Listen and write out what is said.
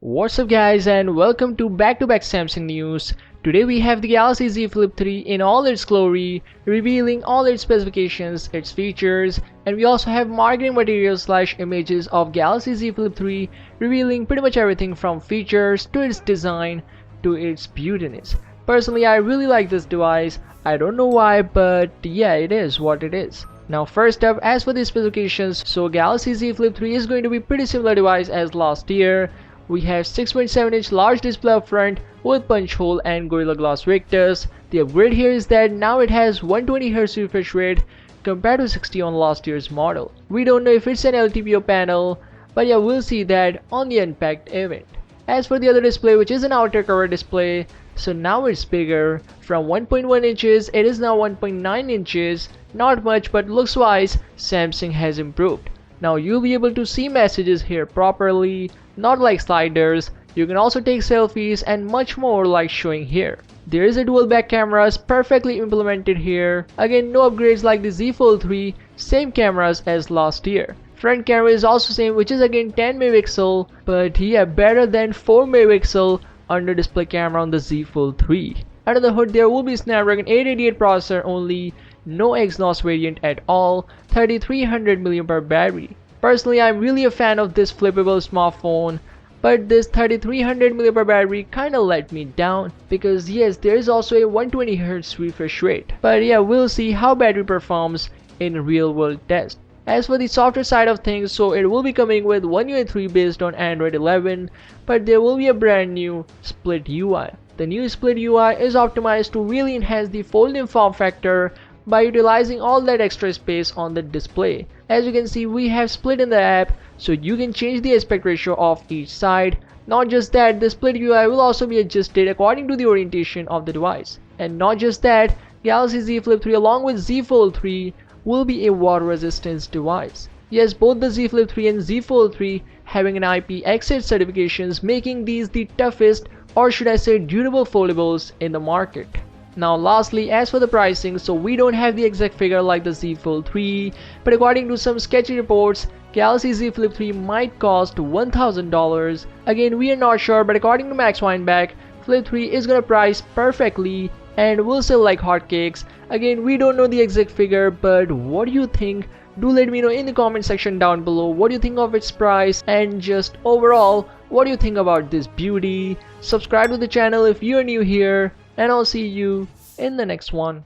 What's up guys, and welcome to back-to-back Samsung news. Today we have the Galaxy Z Flip 3 in all its glory, revealing all its specifications, its features, and we also have marketing materials / images of Galaxy Z Flip 3, revealing pretty much everything from features to its design to its beautiness. Personally, I really like this device. I don't know why, but yeah, it is what it is. Now first up, as for the specifications, so Galaxy Z Flip 3 is going to be pretty similar device as last year. We have 6.7-inch large display up front with punch hole and Gorilla Glass Victus. The upgrade here is that now it has 120Hz refresh rate compared to 60 on last year's model. We don't know if it's an LTPO panel, but yeah, we'll see that on the Unpacked event. As for the other display, which is an outer cover display, so now it's bigger. From 1.1 inches, it is now 1.9 inches. Not much, but looks wise, Samsung has improved. Now you'll be able to see messages here properly, not like sliders. You can also take selfies and much more like showing here. There is a dual back cameras perfectly implemented here. Again, no upgrades like the Z Fold 3, same cameras as last year. Front camera is also same, which is again 10 megapixel, but yeah, better than 4 megapixel under display camera on the Z Fold 3. Under the hood there will be Snapdragon 888 processor only, no Exynos variant at all, 3300 mAh battery. Personally, I'm really a fan of this flippable smartphone, but this 3300 mAh battery kinda let me down because yes, there is also a 120Hz refresh rate. But yeah, we'll see how battery performs in real world test. As for the software side of things, so it will be coming with One UI 3 based on Android 11, but there will be a brand new Split UI. The new Split UI is optimized to really enhance the folding form factor by utilizing all that extra space on the display. As you can see, we have split in the app, so you can change the aspect ratio of each side. Not just that, the Split UI will also be adjusted according to the orientation of the device. And not just that, Galaxy Z Flip 3 along with Z Fold 3 will be a water resistance device. Yes, both the Z Flip 3 and Z Fold 3 having an IP-X8 certifications, making these the toughest, or should I say durable foldables in the market. Now lastly, as for the pricing, so we don't have the exact figure like the Z Fold 3, but according to some sketchy reports, Galaxy Z Flip 3 might cost $1,000. Again, we are not sure, but according to Max Weinbach, Flip 3 is gonna price perfectly and will sell like hotcakes. Again, we don't know the exact figure, but what do you think? Do let me know in the comment section down below what do you think of its price, and just overall what do you think about this beauty. Subscribe to the channel if you're new here, and I'll see you in the next one.